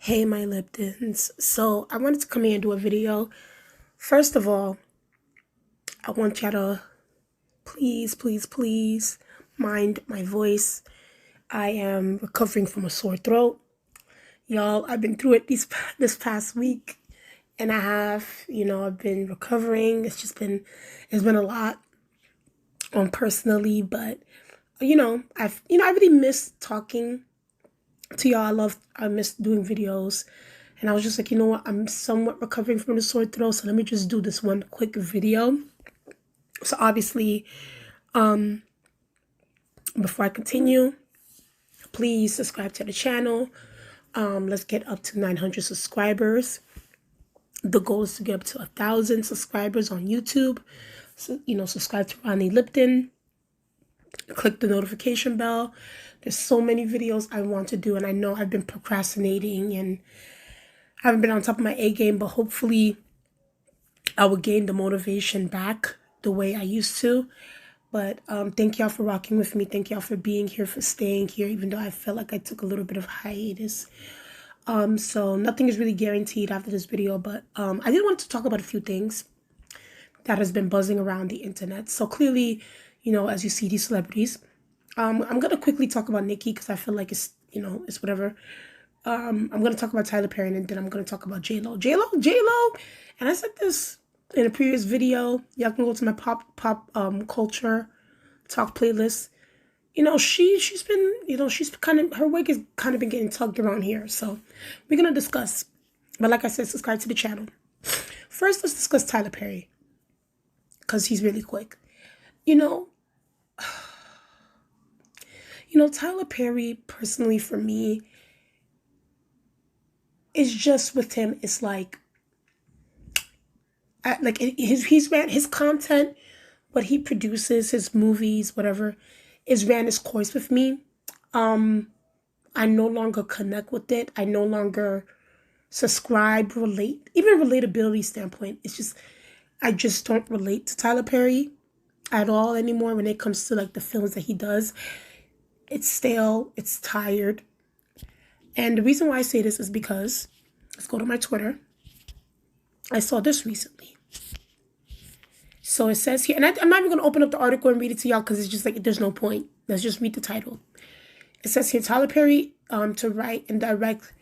Hey, my Liptons. So I wanted to come here and do a video. First of all, I want y'all to please mind my voice. I am recovering from a sore throat. Y'all, I've been through it this past week and a half. I've been recovering. It's been a lot personally, but I really miss talking to y'all. I miss doing videos. And I was just like, you know what? I'm somewhat recovering from the sore throat, so let me just do this one quick video. So obviously, before I continue, please subscribe to the channel. Let's get up to 900 subscribers. The goal is to get up to 1,000 subscribers on YouTube. So, subscribe to Ronnie Lipton. Click the notification bell. There's so many videos I want to do, and I know I've been procrastinating and I haven't been on top of my A game, but hopefully I will gain the motivation back the way I used to. But thank y'all for rocking with me. Thank y'all for being here, for staying here, even though I felt like I took a little bit of hiatus. So nothing is really guaranteed after this video, but I did want to talk about a few things that has been buzzing around the internet. So clearly, as you see these celebrities, I'm going to quickly talk about Nicki because I feel like it's whatever. I'm going to talk about Tyler Perry, and then I'm going to talk about J-Lo. J-Lo. And I said this in a previous video. Y'all can go to my pop culture talk playlist. She's been, her wig has kind of been getting tugged around here. So we're going to discuss. But like I said, subscribe to the channel. First, let's discuss Tyler Perry because he's really quick. Tyler Perry, personally, for me, it's just with him, it's like his content, what he produces, his movies, whatever, is ran its course with me. I no longer connect with it. I no longer subscribe, relate, even relatability standpoint. It's just, I just don't relate to Tyler Perry at all anymore when it comes to like the films that he does. It's stale, it's tired. And the reason why I say this is because, let's go to my Twitter. I saw this recently. So it says here, and I'm not even going to open up the article and read it to y'all because it's just like, there's no point. Let's just read the title. It says here, Tyler Perry to write and direct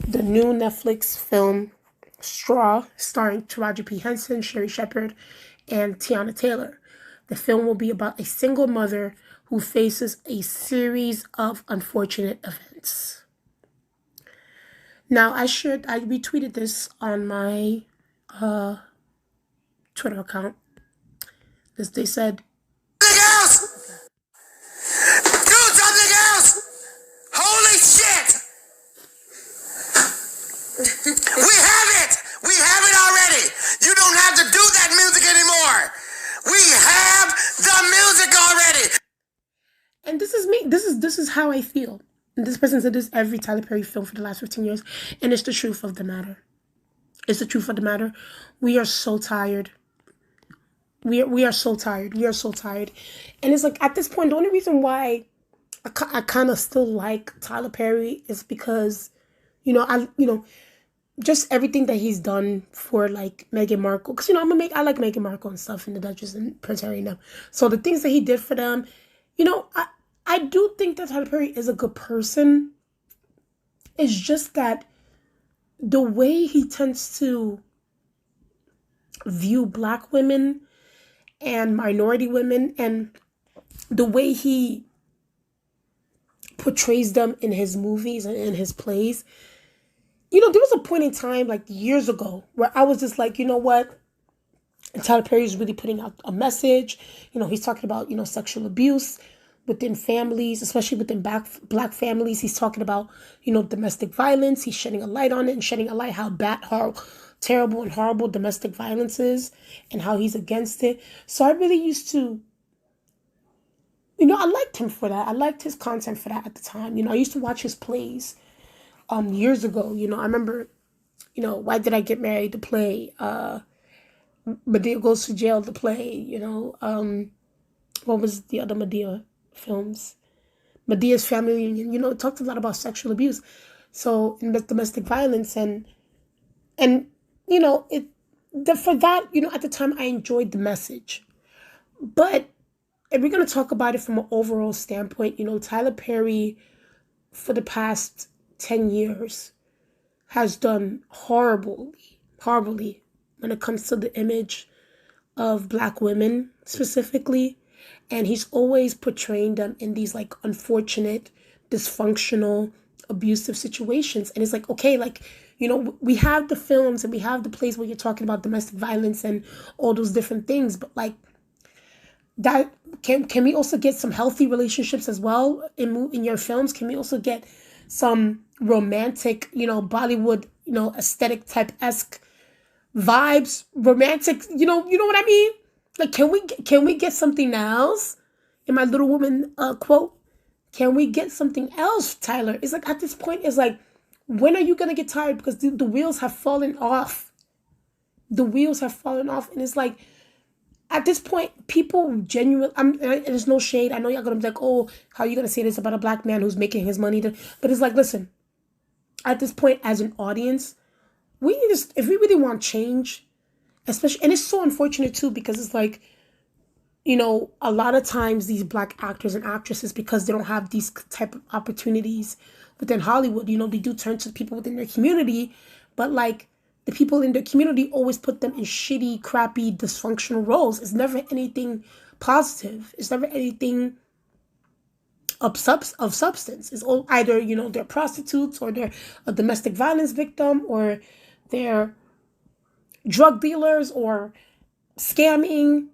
the new Netflix film Straw, starring Taraji P. Henson, Sherry Shepherd, and Tiana Taylor. The film will be about a single mother who faces a series of unfortunate events. Now, I retweeted this on my Twitter account. They said, something else! Do something else! Holy shit! We have it! We have it already! You don't have to do that music anymore! We have the music already! And this is me. This is how I feel. And this person said this every Tyler Perry film for the last 15 years. And it's the truth of the matter. It's the truth of the matter. We are so tired. We are so tired. We are so tired. And it's like, at this point, the only reason why I kind of still like Tyler Perry is because, just everything that he's done for like Meghan Markle. Because, I like Meghan Markle and stuff, and the Duchess and Prince Harry and them. So the things that he did for them, I do think that Tyler Perry is a good person. It's just that the way he tends to view Black women and minority women, and the way he portrays them in his movies and in his plays. There was a point in time, like years ago, where I was just like, you know what? And Tyler Perry is really putting out a message. He's talking about, sexual abuse within families, especially within black families. He's talking about, domestic violence. He's shedding a light on it and shedding a light how bad, how terrible and horrible domestic violence is and how he's against it. So I really used to, I liked him for that. I liked his content for that at the time. I used to watch his plays years ago. I remember, Why Did I Get Married? The play. Medea Goes to Jail, the play. What was the other Medea films? Medea's Family Reunion. It talked a lot about sexual abuse. So in the domestic violence and you know for that, you know, at the time I enjoyed the message. But if we're gonna talk about it from an overall standpoint, you know, Tyler Perry for the past 10 years has done horribly when it comes to the image of Black women specifically. And he's always portraying them in these like unfortunate, dysfunctional, abusive situations. And it's like, okay, like, you know, we have the films and we have the plays where you're talking about domestic violence and all those different things, but like that, can we also get some healthy relationships as well in your films? Can we also get some romantic, you know, Bollywood, you know, aesthetic type esque vibes, romantic, you know what I mean? Like, can we get something else? In my Little Woman quote, can we get something else, Tyler? It's like at this point, it's like, when are you gonna get tired? Because the wheels have fallen off. The wheels have fallen off, and it's like at this point, people genuinely. There's no shade. I know y'all gonna be like, oh, how are you gonna say this about a Black man who's making his money? But it's like, listen, at this point, as an audience, we need to, if we really want change, especially, and it's so unfortunate too, because it's like, you know, a lot of times these Black actors and actresses, because they don't have these type of opportunities within Hollywood, you know, they do turn to people within their community, but like the people in their community always put them in shitty, crappy, dysfunctional roles. It's never anything positive. It's never anything of substance. It's all either, you know, they're prostitutes, or they're a domestic violence victim, or they're drug dealers, or scamming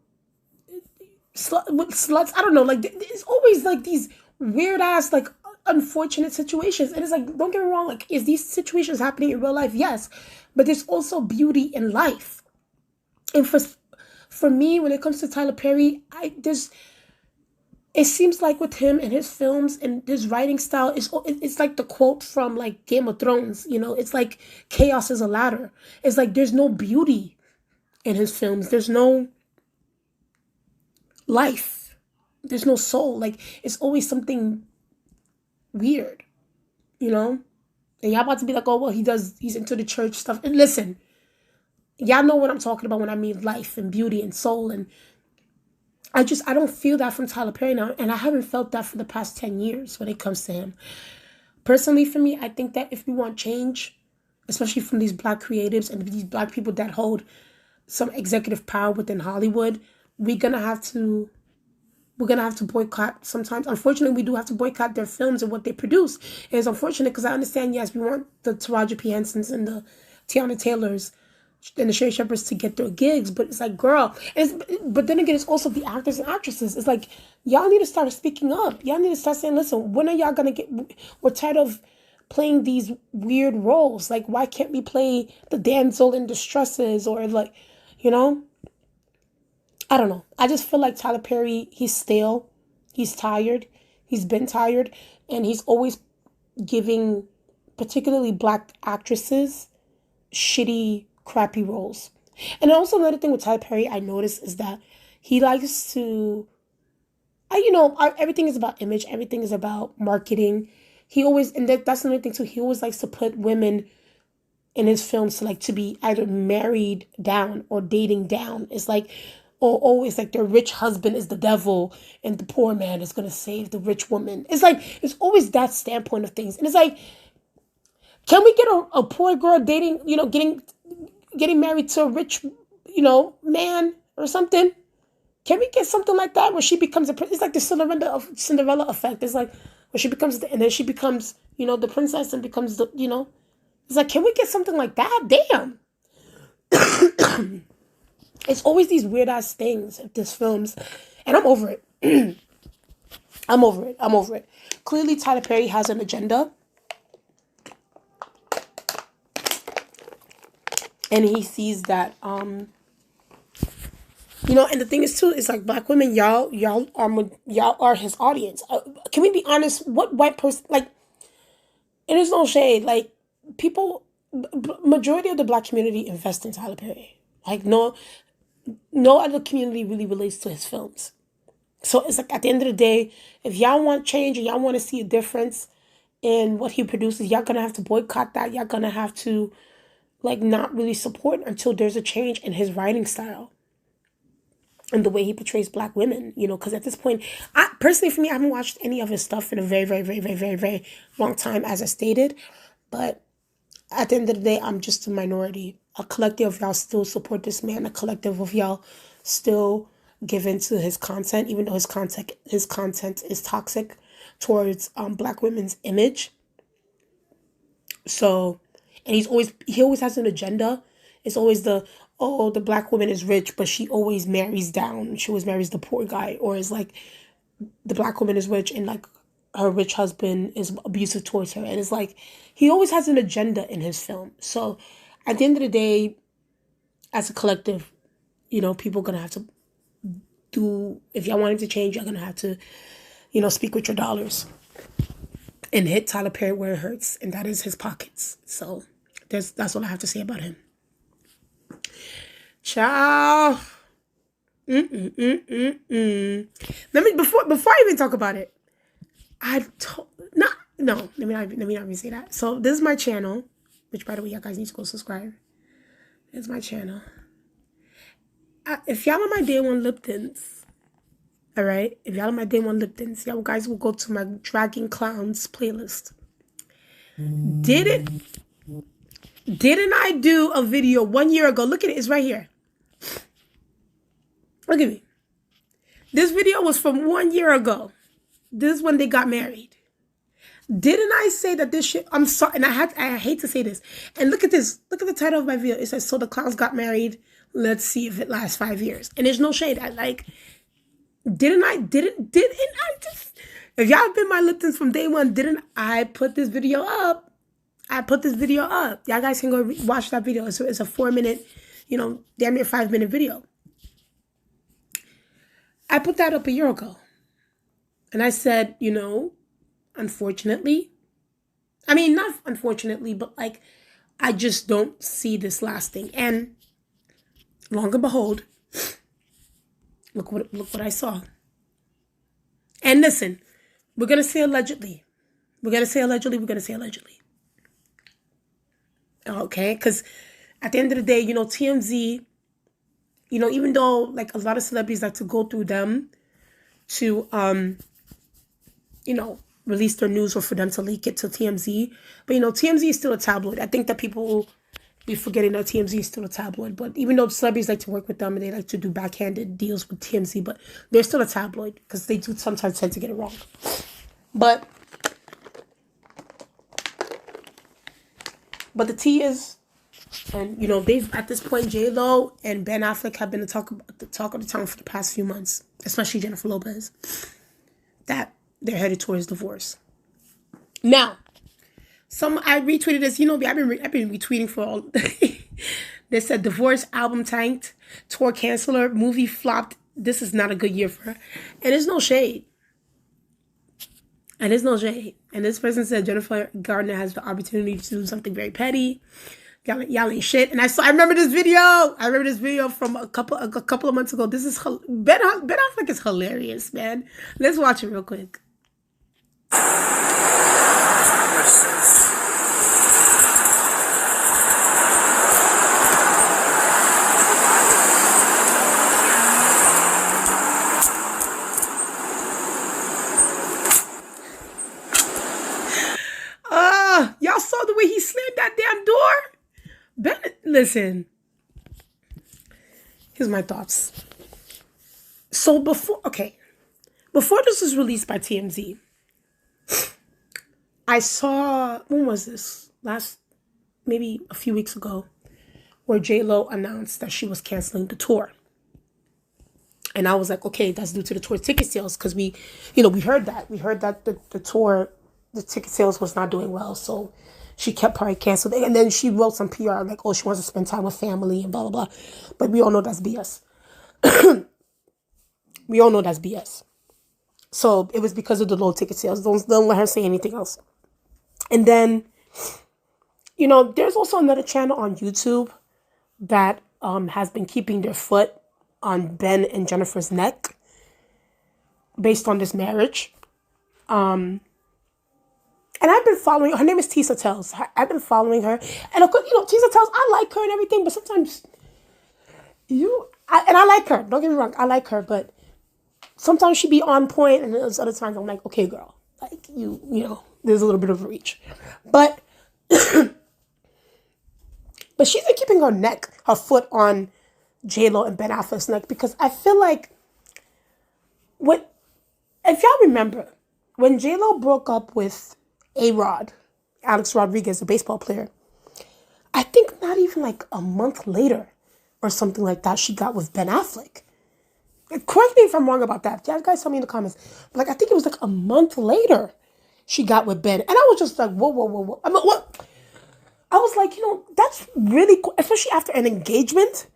with sluts. I don't know. Like, it's always like these weird ass, like, unfortunate situations. And it's like, don't get me wrong. Like, is these situations happening in real life? Yes, but there's also beauty in life. And for me, when it comes to Tyler Perry, it seems like with him and his films and his writing style, it's like the quote from like Game of Thrones. You know, it's like chaos is a ladder. It's like there's no beauty in his films. There's no life. There's no soul. Like, it's always something weird, you know? And y'all about to be like, oh, well, he's into the church stuff. And listen, y'all know what I'm talking about when I mean life and beauty and soul. And I don't feel that from Tyler Perry now. And I haven't felt that for the past 10 years when it comes to him. Personally, for me, I think that if we want change, especially from these Black creatives and these Black people that hold some executive power within Hollywood, we're gonna have to boycott sometimes. Unfortunately, we do have to boycott their films and what they produce. And it's unfortunate because I understand, yes, we want the Taraji P. Hensons and the Tiana Taylors and the Sherry Shepherds to get their gigs, but it's like, girl, but then again, it's also the actors and actresses. It's like, y'all need to start speaking up. Y'all need to start saying, listen, when are y'all gonna we're tired of playing these weird roles. Like, why can't we play the damsel in distresses, or like, you know? I don't know. I just feel like Tyler Perry, he's stale. He's tired. He's been tired. And he's always giving particularly Black actresses shitty, crappy roles. And also another thing with Tyler Perry I noticed is that he likes to, everything is about image. Everything is about marketing. He always, and that's another thing too, he always likes to put women in his films to be either married down or dating down. It's like, or always like their rich husband is the devil and the poor man is going to save the rich woman. It's like, it's always that standpoint of things. And it's like, can we get a poor girl dating, getting married to a rich, man or something? Can we get something like that where she becomes it's like the Cinderella effect. It's like where she becomes, and then she becomes, the princess and becomes the, it's like, can we get something like that? Damn. It's always these weird ass things at these films, and I'm over it. I'm over it. Clearly, Tyler Perry has an agenda, and he sees that, and the thing is too, it's like, Black women, y'all are his audience. Can we be honest? What white person, like, and there's no shade, like, people, majority of the Black community invest in Tyler Perry. Like, no other community really relates to his films. So it's like, at the end of the day, if y'all want change and y'all want to see a difference in what he produces, y'all gonna have to boycott that. Y'all gonna have to like not really support until there's a change in his writing style and the way he portrays black women, you know, because at this point, I personally, for me, I haven't watched any of his stuff in a very, very, very, very, very, very long time, as I stated. But at the end of the day, I'm just a minority. A collective of y'all still support this man. A collective of y'all still give into his content, even though his content is toxic towards black women's image. So, and he always has an agenda. It's always the black woman is rich, but she always marries down. She always marries the poor guy, or is like the black woman is rich and like her rich husband is abusive towards her, and it's like he always has an agenda in his film. So, at the end of the day, as a collective, you know, people are gonna have to do. If y'all want him to change, you're gonna have to, you know, speak with your dollars and hit Tyler Perry where it hurts, and that is his pockets. So that's what I have to say about him. Ciao. Let me before I even talk about it, let me not even say that. So this is my channel, which by the way, y'all guys need to go subscribe. It's my channel. If y'all are my day one Liptons, all right. If y'all are my day one Liptons, y'all guys will go to my Dragging Clowns playlist. Didn't I do a video 1 year ago? Look at it. It's right here. Look at me. This video was from 1 year ago. This is when they got married. Didn't I say that this shit? I'm sorry, and I hate to say this. And look at this. Look at the title of my video. It says, "So the clowns got married. Let's see if it lasts 5 years." And there's no shade. Didn't I just? If y'all have been my Liptons from day one, didn't I put this video up? I put this video up. Y'all guys can go watch that video. It's a 4 minute, you know, damn near 5 minute video. I put that up a year ago. And I said, you know, unfortunately, I mean, not unfortunately, but like, I just don't see this lasting. And long and behold, look what I saw. And listen, we're going to say allegedly. We're going to say allegedly. Okay? Because at the end of the day, you know, TMZ, you know, even though like a lot of celebrities like to go through them to, you know, release their news or for them to leak it to TMZ. But, you know, TMZ is still a tabloid. I think that people will be forgetting that TMZ is still a tabloid. But even though celebrities like to work with them and they like to do backhanded deals with TMZ, but they're still a tabloid because they do sometimes tend to get it wrong. But the tea is, and, you know, they've, at this point, J-Lo and Ben Affleck have been the talk of the town for the past few months, especially Jennifer Lopez, that they're headed towards divorce. Now, I retweeted this, you know, I've been retweeting for all, they said divorce, album tanked, tour canceler, movie flopped, this is not a good year for her. And there's no shade. And this person said Jennifer Gardner has the opportunity to do something very petty. Y'all ain't shit. And I remember this video. From a couple of months ago. This is Ben Affleck is hilarious, man. Let's watch it real quick. Y'all saw the way he slammed that damn door? Listen. Here's my thoughts. So before this was released by TMZ, I saw, when was this? Maybe a few weeks ago, where J-Lo announced that she was canceling the tour. And I was like, okay, that's due to the tour ticket sales, because we heard that. We heard that the tour, the ticket sales was not doing well, so she kept probably canceled. And then she wrote some PR like, oh, she wants to spend time with family and blah, blah, blah. But we all know that's BS. We all know that's BS. So it was because of the low ticket sales. Don't let her say anything else. And then, you know, there's also another channel on YouTube that has been keeping their foot on Ben and Jennifer's neck based on this marriage. And And I've been following, her name is Tisa Tells. I've been following her. And of course, Tisa Tells, I like her and everything, but sometimes and I like her. Don't get me wrong, I like her, but sometimes she be on point, and there's other times I'm like, okay, girl, like there's a little bit of a reach. But she's been keeping her foot on J-Lo and Ben Affleck's neck, because I feel like if y'all remember, when J-Lo broke up with A-Rod, Alex Rodriguez, a baseball player, I think not even like a month later or something like that, she got with Ben Affleck. Correct me if I'm wrong about that. You guys tell me in the comments. But like, I think it was like a month later she got with Ben. And I was just like, whoa, whoa, whoa, whoa. I mean, what? I was like, that's really cool. Especially after an engagement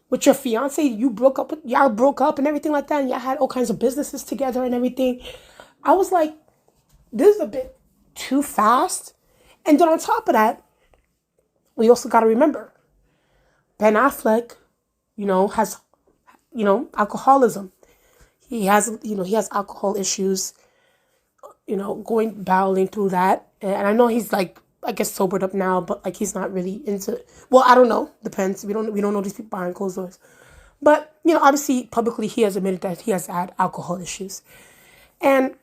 with your fiance. Y'all broke up and everything like that. And y'all had all kinds of businesses together and everything. I was like, this is a bit too fast. And then on top of that, we also got to remember, Ben Affleck, has, alcoholism. He has alcohol issues, battling through that. And I know he's like, I guess sobered up now, but like he's not really into, well, I don't know. Depends. We don't know these people behind closed doors. But, obviously publicly he has admitted that he has had alcohol issues. And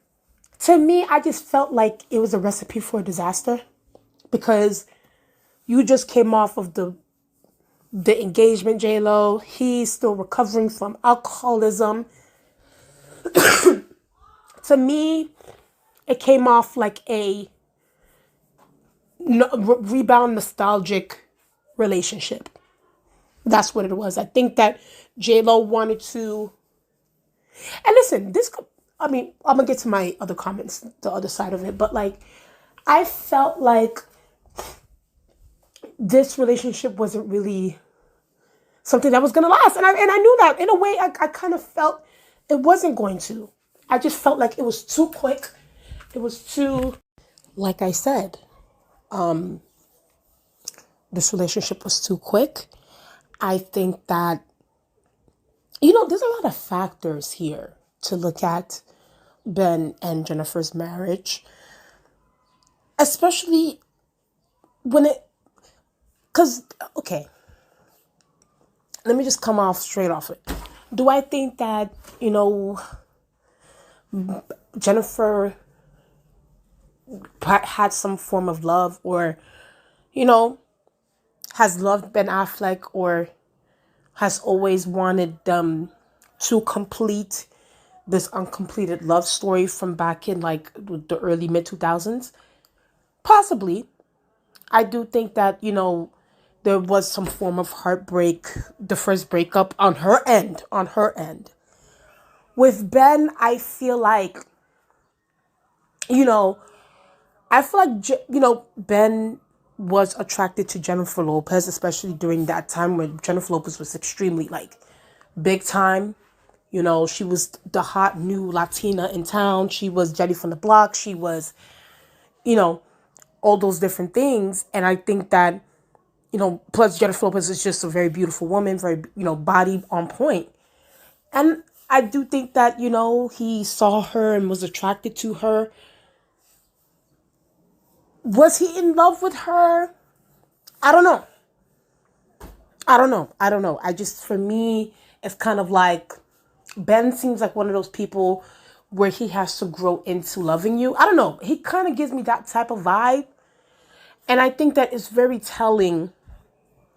to me, I just felt like it was a recipe for a disaster, because you just came off of the engagement, J-Lo. He's still recovering from alcoholism. To me, it came off like a rebound nostalgic relationship. That's what it was. I think that J-Lo wanted to, and listen, I'm gonna get to my other comments, the other side of it, but like, I felt like this relationship wasn't really something that was gonna last, and I knew that in a way. I kind of felt it wasn't going to. I just felt like it was too quick. It was too, like I said, this relationship was too quick. I think that, there's a lot of factors here to look at Ben and Jennifer's marriage, especially okay, let me just come off straight off it. Do I think that, Jennifer had some form of love, or, has loved Ben Affleck, or has always wanted them to complete this uncompleted love story from back in like the early mid 2000s? Possibly. I do think that, there was some form of heartbreak, the first breakup on her end. With Ben, I feel like, Ben was attracted to Jennifer Lopez, especially during that time when Jennifer Lopez was extremely like big time. She was the hot new Latina in town. She was Jenny from the block. She was, all those different things. And I think that, plus Jennifer Lopez is just a very beautiful woman, very, body on point. And I do think that, he saw her and was attracted to her. Was he in love with her? I don't know. For me, it's kind of like, Ben seems like one of those people where he has to grow into loving you. I don't know. He kind of gives me that type of vibe. And I think that is very telling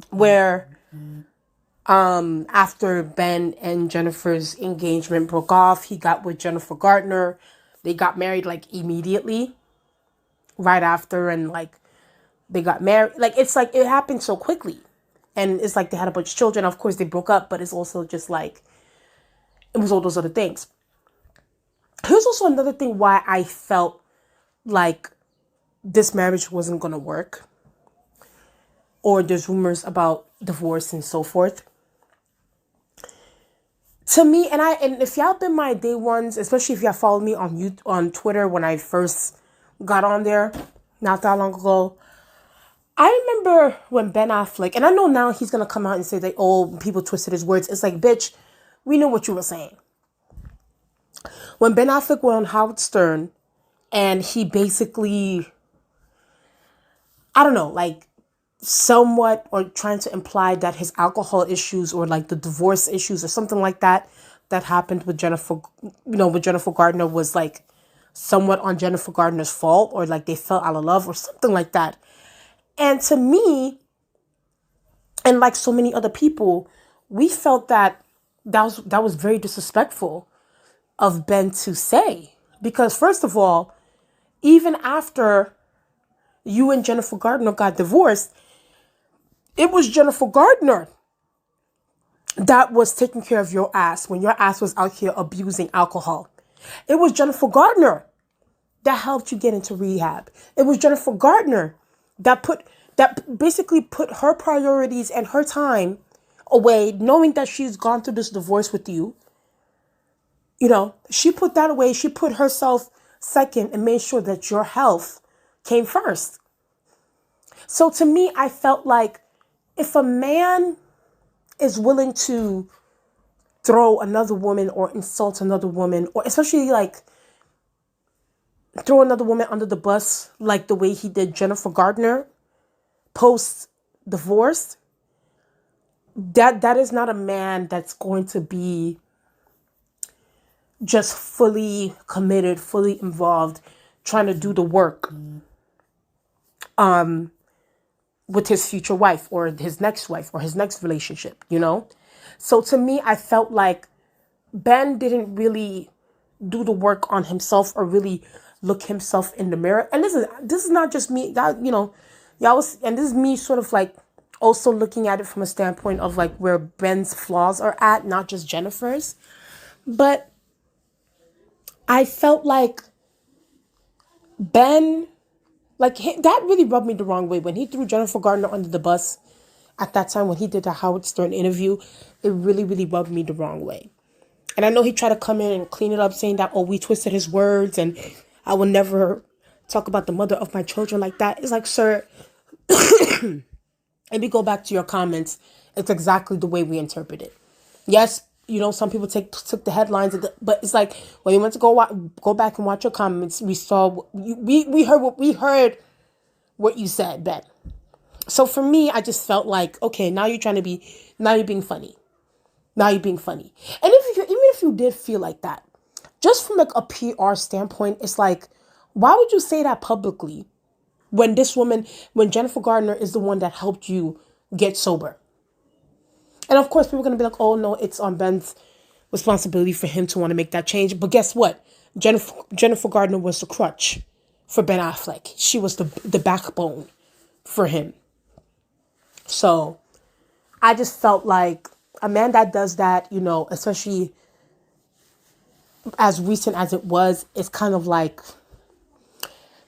where after Ben and Jennifer's engagement broke off, he got with Jennifer Gardner. They got married like immediately right after, and like they got married. Like, it's like it happened so quickly. And it's like they had a bunch of children. Of course, they broke up, but it's also just like, it was all those other things. Here's also another thing why I felt like this marriage wasn't going to work, or there's rumors about divorce and so forth. To me, and if y'all been my day ones, especially if y'all followed me on Twitter when I first got on there not that long ago, I remember when Ben Affleck, and I know now he's going to come out and say that, oh, people twisted his words. It's like, bitch, we knew what you were saying. When Ben Affleck went on Howard Stern And he basically, I don't know, like somewhat or trying to imply that his alcohol issues or like the divorce issues or something like that that happened with Jennifer, with Jennifer Gardner was like somewhat on Jennifer Gardner's fault, or like they fell out of love or something like that. And to me, and like so many other people, we felt that that was very disrespectful of Ben to say. Because first of all, even after you and Jennifer Gardner got divorced, it was Jennifer Gardner that was taking care of your ass when your ass was out here abusing alcohol. It was Jennifer Gardner that helped you get into rehab. It was Jennifer Gardner that basically put her priorities and her time away, knowing that she's gone through this divorce with you. She put that away. She put herself second and made sure that your health came first. So to me, I felt like if a man is willing to throw another woman or insult another woman, or especially like throw another woman under the bus, like the way he did Jennifer Gardner post divorce, that is not a man that's going to be just fully committed, fully involved, trying to do the work with his future wife or his next wife or his next relationship, So to me, I felt like Ben didn't really do the work on himself or really look himself in the mirror. And this is not just me, and this is me sort of like also looking at it from a standpoint of like where Ben's flaws are at, not just Jennifer's. But I felt like Ben, that really rubbed me the wrong way when he threw Jennifer Gardner under the bus at that time when he did the Howard Stern interview. It really, really rubbed me the wrong way. And I know he tried to come in and clean it up, saying that, we twisted his words and I will never talk about the mother of my children like that. It's like, sir, let me go back to your comments. It's exactly the way we interpret it. Yes, some people took the headlines, but it's like when you went to go back and watch your comments, we saw we heard what you said, Ben. So for me, I just felt like, okay, now you're being funny. Now you're being funny. And even if you did feel like that, just from like a PR standpoint, it's like, why would you say that publicly when Jennifer Gardner is the one that helped you get sober? And of course, people are going to be like, oh, no, it's on Ben's responsibility for him to want to make that change. But guess what? Jennifer Gardner was the crutch for Ben Affleck. She was the backbone for him. So I just felt like a man that does that, especially as recent as it was, it's kind of like,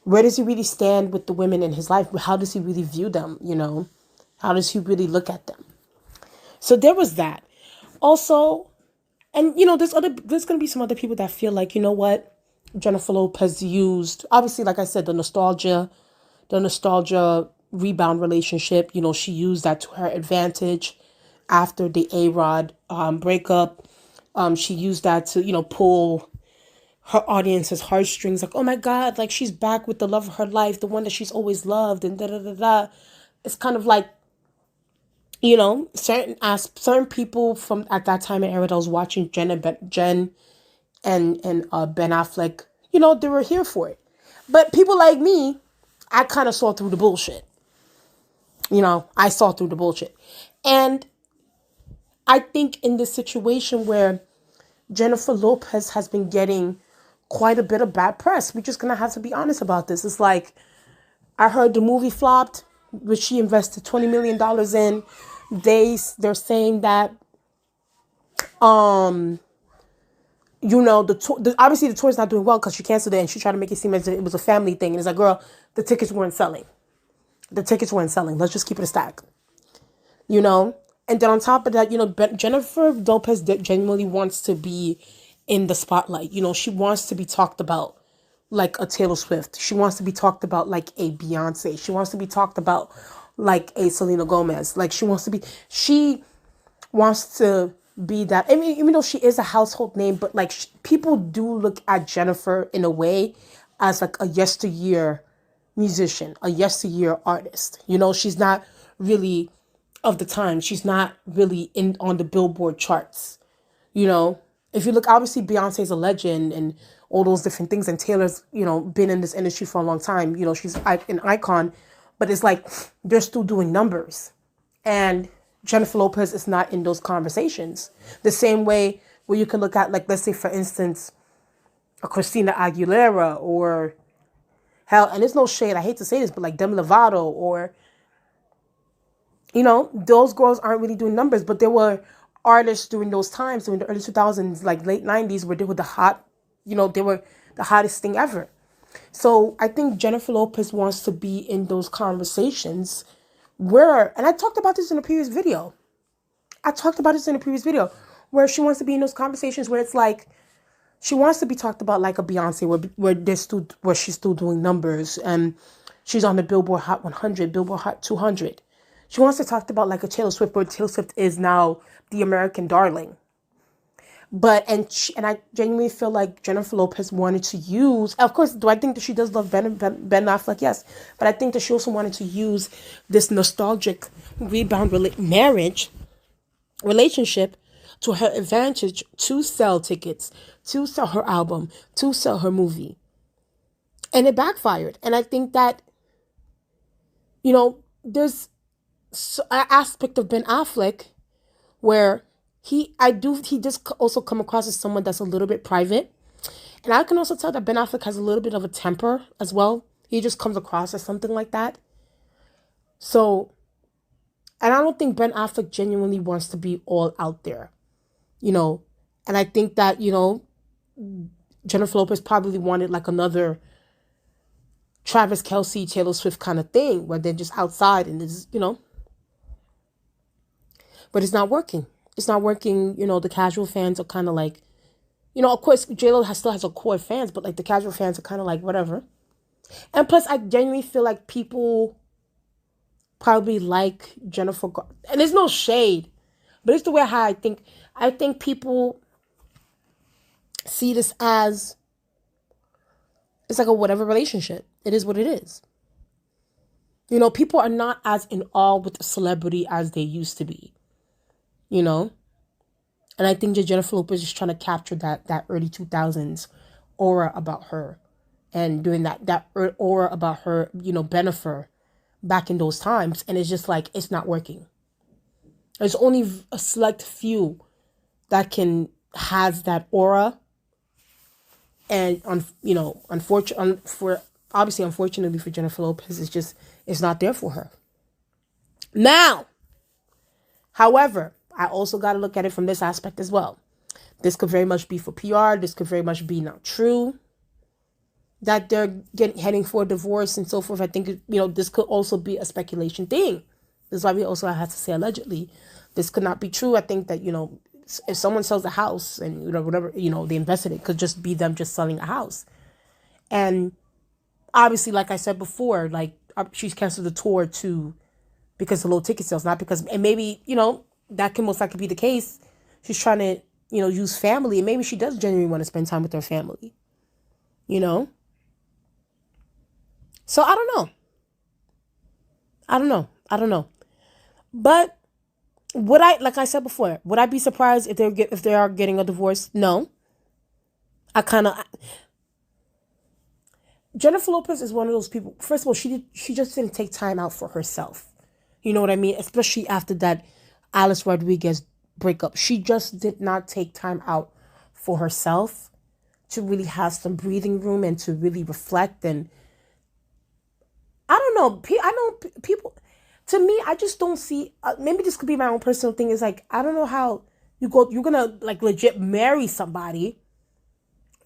where does he really stand with the women in his life? How does he really view them? How does he really look at them? So there was that. Also, and there's going to be some other people that feel like, what? Jennifer Lopez used, obviously, like I said, the nostalgia rebound relationship. She used that to her advantage after the A-Rod breakup. She used that to, pull her audience's heartstrings. Like, oh my God, like she's back with the love of her life, the one that she's always loved, and da-da-da-da. It's kind of like, certain people from at that time and era that was watching Jen and Ben Affleck, they were here for it. But people like me, I kind of saw through the bullshit. I saw through the bullshit. And I think in this situation where Jennifer Lopez has been getting quite a bit of bad press, we're just going to have to be honest about this. It's like, I heard the movie flopped, which she invested $20 million in. They're saying that, obviously the tour's not doing well because she canceled it and she tried to make it seem as if it was a family thing. And it's like, girl, the tickets weren't selling. Let's just keep it a stack, And then on top of that, Jennifer Lopez genuinely wants to be in the spotlight. She wants to be talked about like a Taylor Swift. She wants to be talked about like a Beyonce. She wants to be talked about like a Selenagomez. Like she wants to be that. I mean, even though she is a household name, but like people do look at Jennifer in a way as like a yesteryear musician, a yesteryear artist. You know, she's not really of the time. She's not really in on the Billboard charts. You know, if you look, obviously Beyonce's a legend and all those different things, and Taylor's, you know, been in this industry for a long time. You know, she's an icon, but it's like they're still doing numbers, and Jennifer Lopez is not in those conversations. The same way where you can look at, like, let's say for instance, a Christina Aguilera, or hell, and there's no shade, I hate to say this, but like Demi Lovato, or, you know, those girls aren't really doing numbers, but there were artists during those times, during the early 2000s, like late 90s, where they were the hot, you know, they were the hottest thing ever. So I think Jennifer Lopez wants to be in those conversations where, and I talked about this in a previous video. Where she wants to be in those conversations where it's like, she wants to be talked about like a Beyonce, where she's still doing numbers, and she's on the Billboard Hot 100, Billboard Hot 200. She wants to talk about like a Taylor Swift, where Taylor Swift is now the American darling. But, and I genuinely feel like Jennifer Lopez wanted to use, of course, do I think that she does love Ben Affleck? Yes. But I think that she also wanted to use this nostalgic rebound relationship to her advantage, to sell tickets, to sell her album, to sell her movie. And it backfired. And I think that, you know, there's an aspect of Ben Affleck where he does also come across as someone that's a little bit private. And I can also tell that Ben Affleck has a little bit of a temper as well. He just comes across as something like that. So, and I don't think Ben Affleck genuinely wants to be all out there, you know. And I think that, you know, Jennifer Lopez probably wanted like another Travis Kelce, Taylor Swift kind of thing, where they're just outside and it's, you know. But it's not working. It's not working. You know, the casual fans are kind of like, you know, of course, J-Lo still has a core fans, but like the casual fans are kind of like, whatever. And plus, I genuinely feel like people probably like Jennifer. And there's no shade, but it's the way how I think. I think people see this as, it's like a whatever relationship. It is what it is. You know, people are not as in awe with a celebrity as they used to be. You know? And I think that Jennifer Lopez is trying to capture that early 2000s aura about her. And doing that aura about her, you know, Bennifer back in those times. And it's just like, it's not working. There's only a select few that has that aura. And, you know, unfortunately for Jennifer Lopez, it's not there for her. Now, however, I also got to look at it from this aspect as well. This could very much be for PR. This could very much be not true, that they're heading for a divorce and so forth. I think, you know, this could also be a speculation thing. This is why we also have to say allegedly. This could not be true. I think that, you know, if someone sells a house and, you know, whatever, you know, they invested, it could just be them just selling a house. And obviously, like I said before, like she's canceled the tour too because of low ticket sales, not because, and maybe, you know, that can most likely be the case. She's trying to, you know, use family, and maybe she does genuinely want to spend time with her family, you know? So I don't know. But like I said before, would I be surprised if they are getting a divorce? No. Jennifer Lopez is one of those people. First of all, she just didn't take time out for herself. You know what I mean? Especially after that Alice Rodriguez breakup. She just did not take time out for herself to really have some breathing room and to really reflect. And I don't know. I know people, to me, I just don't see, maybe this could be my own personal thing. Is like, I don't know how you're going to like legit marry somebody.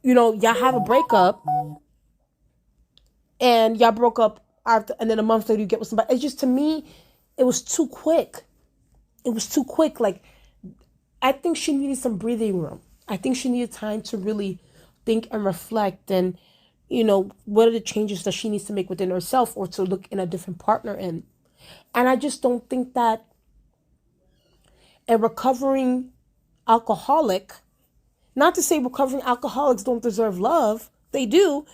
You know, y'all have a breakup and y'all broke up after, and then a month later you get with somebody. It's just, to me, it was too quick. Like, I think she needed some breathing room. I think she needed time to really think and reflect, and, you know, what are the changes that she needs to make within herself, or to look in a different partner in. And I just don't think that a recovering alcoholic, not to say recovering alcoholics don't deserve love, they do,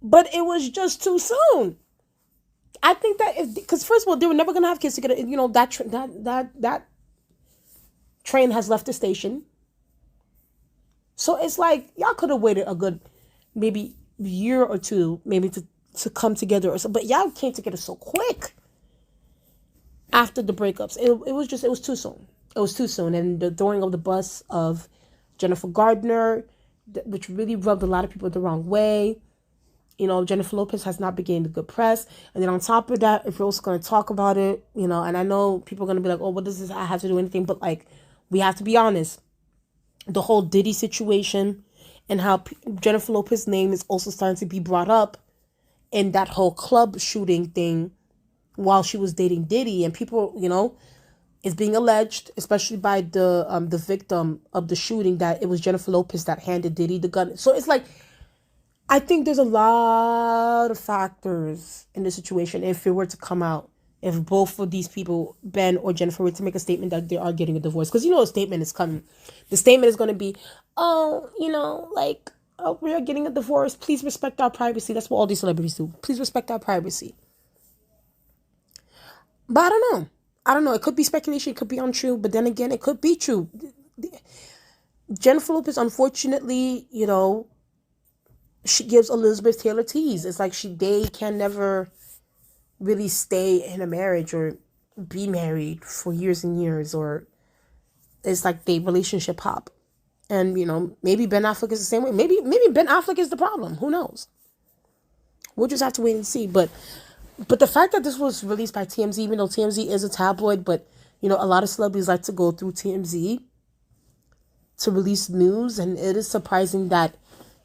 But it was just too soon. I think that because first of all, they were never gonna have kids together. You know, that train has left the station. So it's like y'all could have waited a good maybe year or two, maybe to come together or something. But y'all came together so quick after the breakups. It was too soon. It was too soon. And the throwing of the bus of Jennifer Gardner, which really rubbed a lot of people the wrong way. You know, Jennifer Lopez has not been getting the good press. And then on top of that, if we're also going to talk about it, you know, and I know people are going to be like, oh, what does this have to do anything? But like, we have to be honest. The whole Diddy situation and how Jennifer Lopez's name is also starting to be brought up in that whole club shooting thing while she was dating Diddy. And people, you know, it's being alleged, especially by the victim of the shooting, that it was Jennifer Lopez that handed Diddy the gun. So it's like, I think there's a lot of factors in the situation if it were to come out. If both of these people, Ben or Jennifer, were to make a statement that they are getting a divorce. Because you know a statement is coming. The statement is going to be, oh, you know, like, oh, we are getting a divorce. Please respect our privacy. That's what all these celebrities do. Please respect our privacy. But I don't know. I don't know. It could be speculation. It could be untrue. But then again, it could be true. Jennifer Lopez, unfortunately, you know, she gives Elizabeth Taylor tease. It's like they can never really stay in a marriage or be married for years and years, or it's like they relationship hop. And you know, maybe Ben Affleck is the same way. Maybe Ben Affleck is the problem. Who knows? We'll just have to wait and see. But the fact that this was released by TMZ, even though TMZ is a tabloid, but you know, a lot of celebrities like to go through TMZ to release news, and it is surprising that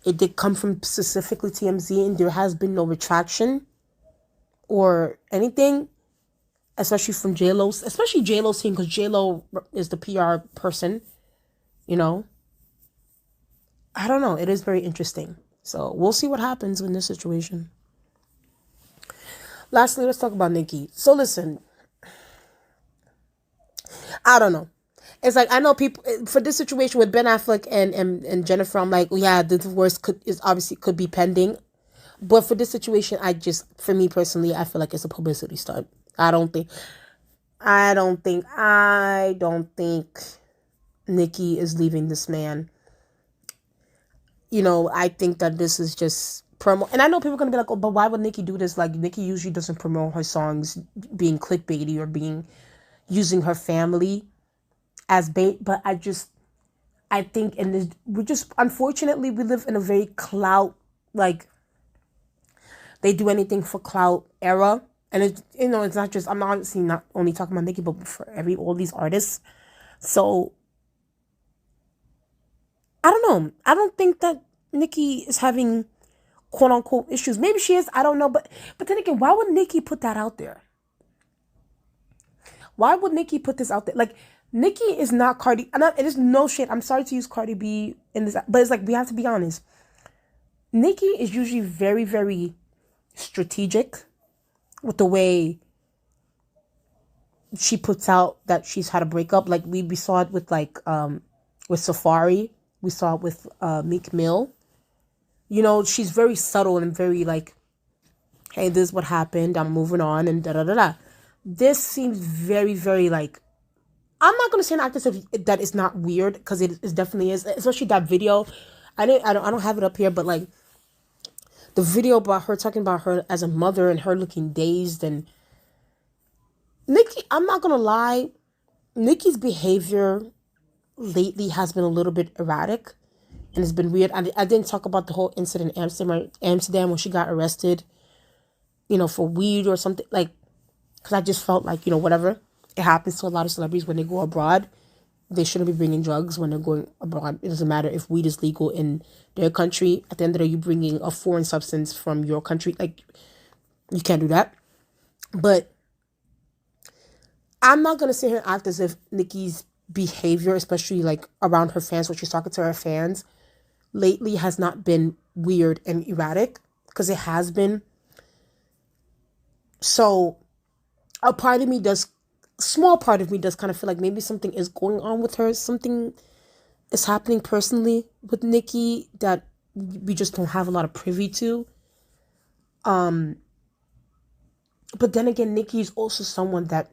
it did come from specifically TMZ and there has been no retraction or anything, especially from J-Lo's, especially J-Lo's team, because J-Lo is the PR person, you know. I don't know. It is very interesting. So we'll see what happens in this situation. Lastly, let's talk about Nicki. So listen, I don't know. It's like, I know people, for this situation with Ben Affleck and Jennifer, I'm like, yeah, the divorce could be pending. But for this situation, for me personally, I feel like it's a publicity stunt. I don't think Nicki is leaving this man. You know, I think that this is just promo. And I know people are going to be like, oh, but why would Nicki do this? Like, Nicki usually doesn't promote her songs being clickbaity or using her family as bait. But I think unfortunately, we live in a very clout, like, they do anything for clout era. And it's, you know, it's not just, I'm obviously not only talking about Nicki, but for all these artists. So I don't know. I don't think that Nicki is having quote unquote issues. Maybe she is. I don't know. But then again, why would Nicki put that out there? Why would Nicki put this out there? Like, Nicki is not Cardi. It is no shit. I'm sorry to use Cardi B in this, but it's like, we have to be honest. Nicki is usually very, very strategic with the way she puts out that she's had a breakup. Like, we saw it with with Safari. We saw it with Meek Mill. You know, she's very subtle and very like, hey, this is what happened. I'm moving on and da-da-da-da. This seems very, very like, I'm not going to say an actress that is not weird, because it definitely is. Especially that video. I don't have it up here, but like, the video about her talking about her as a mother and her looking dazed. And Nicki, I'm not going to lie, Nicki's behavior lately has been a little bit erratic. And it's been weird. I didn't talk about the whole incident in Amsterdam when she got arrested, you know, for weed or something. Like, because I just felt like, you know, whatever. It happens to a lot of celebrities when they go abroad. They shouldn't be bringing drugs when they're going abroad. It doesn't matter if weed is legal in their country. At the end of the day, you're bringing a foreign substance from your country. Like, you can't do that. But I'm not going to sit here and act as if Nicki's behavior, especially like around her fans, when she's talking to her fans, lately has not been weird and erratic, because it has been. So a small part of me does kind of feel like maybe something is going on with her. Something is happening personally with Nicki that we just don't have a lot of privy to. But then again, Nicki is also someone that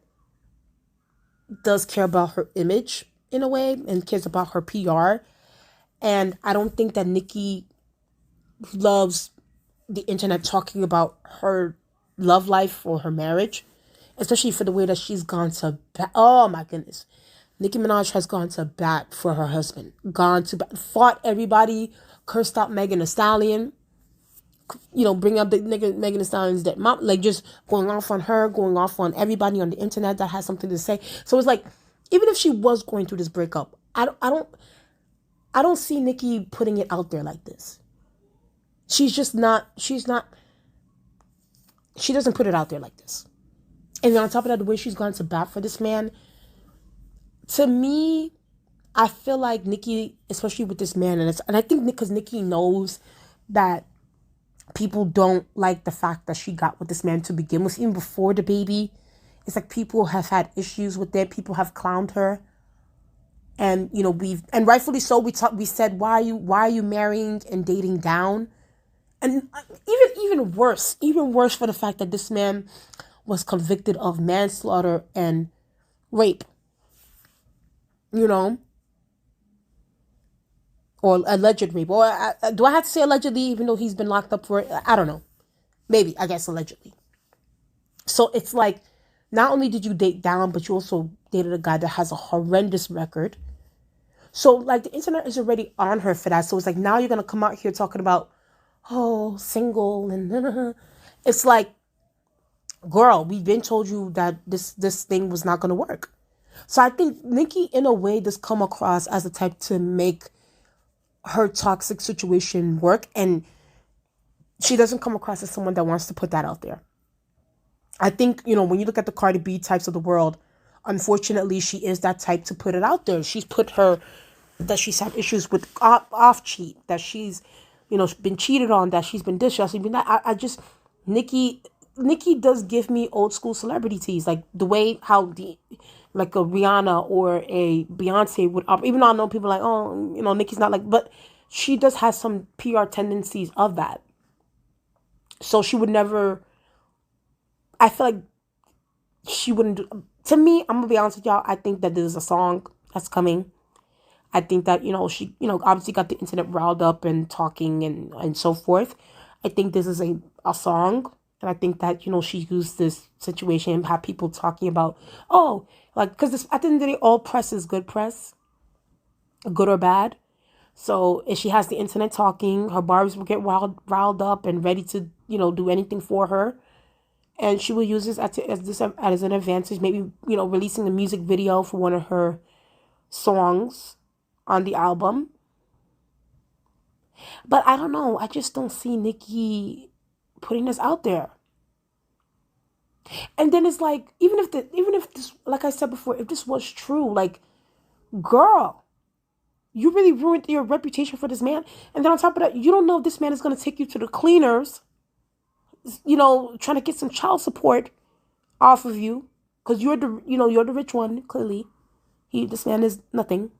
does care about her image in a way and cares about her PR. And I don't think that Nicki loves the internet talking about her love life or her marriage, especially for the way that she's gone to bat. Oh my goodness. Nicki Minaj has gone to bat for her husband, gone to bat, fought everybody, cursed out Megan Thee Stallion, bring up the nigga Megan Thee Stallion's dead mom, like just going off on her, going off on everybody on the internet that has something to say. So it's like, even if she was going through this breakup, I don't see Nicki putting it out there like this. She doesn't put it out there like this. And on top of that, the way she's gone to bat for this man, to me, I feel like Nicki, especially with this man, and I think because Nicki knows that people don't like the fact that she got with this man to begin with, even before the baby. It's like people have had issues with it. People have clowned her. And, and rightfully so, we said, why are you marrying and dating down? And even worse for the fact that this man was convicted of manslaughter and rape, or alleged rape. Or do I have to say allegedly, even though he's been locked up for it? I don't know. Maybe, I guess allegedly. So it's like, not only did you date down, but you also dated a guy that has a horrendous record. So like the internet is already on her for that. So it's like, now you're going to come out here talking about, oh, single and it's like, girl, we've been told you that this thing was not going to work. So I think Nicki, in a way, does come across as the type to make her toxic situation work, and she doesn't come across as someone that wants to put that out there. I think, when you look at the Cardi B types of the world, unfortunately, she is that type to put it out there. She's put that she's had issues with off cheat, that she's, been cheated on, that she's been this, she's been that. Nicki does give me old school celebrity tease, like the way how like a Rihanna or a Beyonce would, even though I know people are like, oh, Nicki's not like, but she does have some PR tendencies of that. So she would never, I feel like she wouldn't do, to me, I'm gonna be honest with y'all, I think that there's a song that's coming. I think that, she, obviously got the internet riled up and talking and so forth. I think this is a song. And I think that, she used this situation and have people talking about, because at the end of the day, all press is good press, good or bad. So if she has the internet talking, her barbs will get riled up and ready to, do anything for her. And she will use this as an advantage, maybe, releasing a music video for one of her songs on the album. But I don't know. I just don't see Nicki putting this out there. And then it's like, even if this, like I said before, if this was true, like, girl, you really ruined your reputation for this man. And then on top of that, you don't know if this man is going to take you to the cleaners, trying to get some child support off of you, because you're the rich one. Clearly, this man is nothing.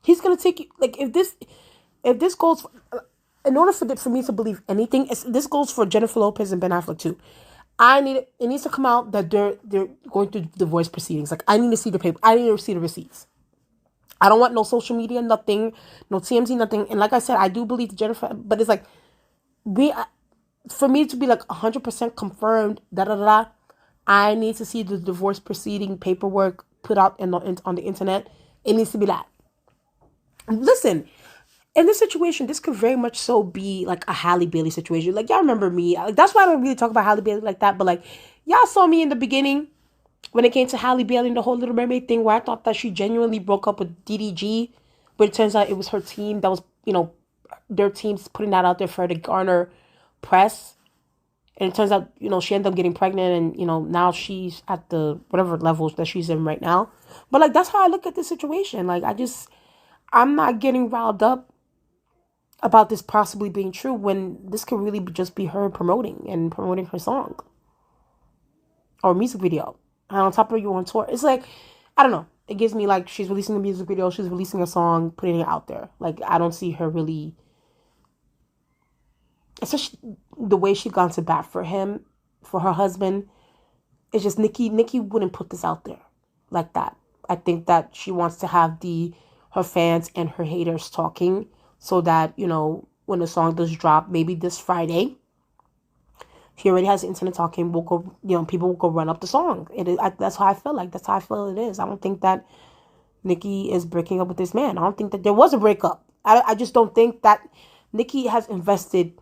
He's going to take you, like, if this goes, in order for me to believe anything, this goes for Jennifer Lopez and Ben Affleck too. It needs to come out that they're going through divorce proceedings. Like, I need to see the paper. I need to see the receipts. I don't want no social media, nothing, no TMZ, nothing. And like I said, I do believe Jennifer, but it's like, for me to be like 100% confirmed, I need to see the divorce proceeding paperwork put out on the internet. It needs to be that. Listen, in this situation, this could very much so be like a Halle Bailey situation. Like, y'all remember me. Like, that's why I don't really talk about Halle Bailey like that. But like, y'all saw me in the beginning when it came to Halle Bailey and the whole Little Mermaid thing, where I thought that she genuinely broke up with DDG. But it turns out it was her team that was, their team's putting that out there for her to garner press. And it turns out, she ended up getting pregnant and, now she's at the whatever levels that she's in right now. But like, that's how I look at this situation. Like, I'm not getting riled up about this possibly being true when this could really just be her promoting her song or music video. And on top of you on tour, it's like, I don't know. It gives me like, she's releasing a music video, she's releasing a song, putting it out there. Like, I don't see her really especially the way she's gone to bat for him, for her husband. It's just Nicki wouldn't put this out there like that. I think that she wants to have her fans and her haters talking so that, you know, when the song does drop, maybe this Friday, he already has the internet talking. We'll go, you know, people will go run up the song. That's how I feel like. That's how I feel it is. I don't think that Nicki is breaking up with this man. I don't think that there was a breakup. I just don't think that Nicki has invested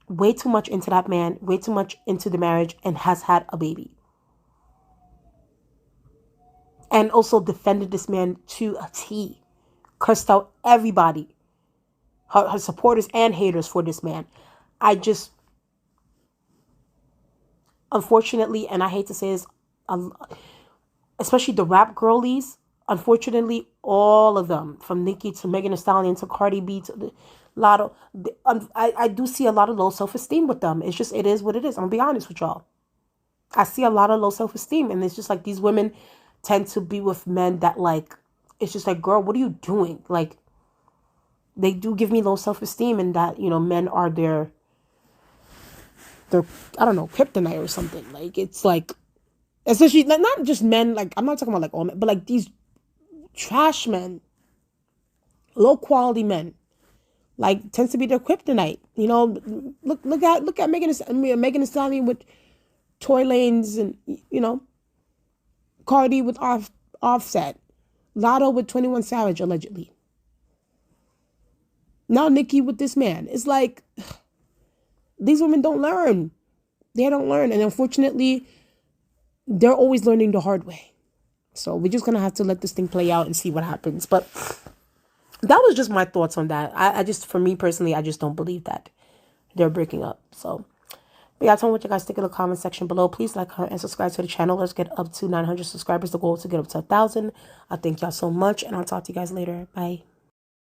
way too much into that man, way too much into the marriage, and has had a baby. And also defended this man to a T. Cursed out everybody. Her supporters and haters for this man. I just, unfortunately, and I hate to say this, especially the rap girlies, unfortunately, all of them, from Nicki to Megan Thee Stallion to Cardi B to the Lotto, I do see a lot of low self-esteem with them. It's just, it is what it is. I'm going to be honest with y'all. I see a lot of low self-esteem, and it's just like these women tend to be with men that, like, it's just like, girl, what are you doing? Like, they do give me low self-esteem, and that, you know, men are their I don't know, kryptonite or something. Like, it's like, especially like, not just men, like, I'm not talking about like all men, but like these trash men, low quality men, like, tends to be their kryptonite. You know, look at Megan Thee Stallion with Tory Lanez, and, you know, Cardi with Offset, Lotto with 21 Savage, allegedly. Now Nicki with this man. It's like, these women don't learn. They don't learn. And unfortunately, they're always learning the hard way. So we're just going to have to let this thing play out and see what happens. But that was just my thoughts on that. I just, for me personally, I just don't believe that they're breaking up. So, but yeah, tell me what you guys think in the comment section below. Please like, comment, and subscribe to the channel. Let's get up to 900 subscribers. The goal is to get up to 1,000. I thank y'all so much, and I'll talk to you guys later. Bye.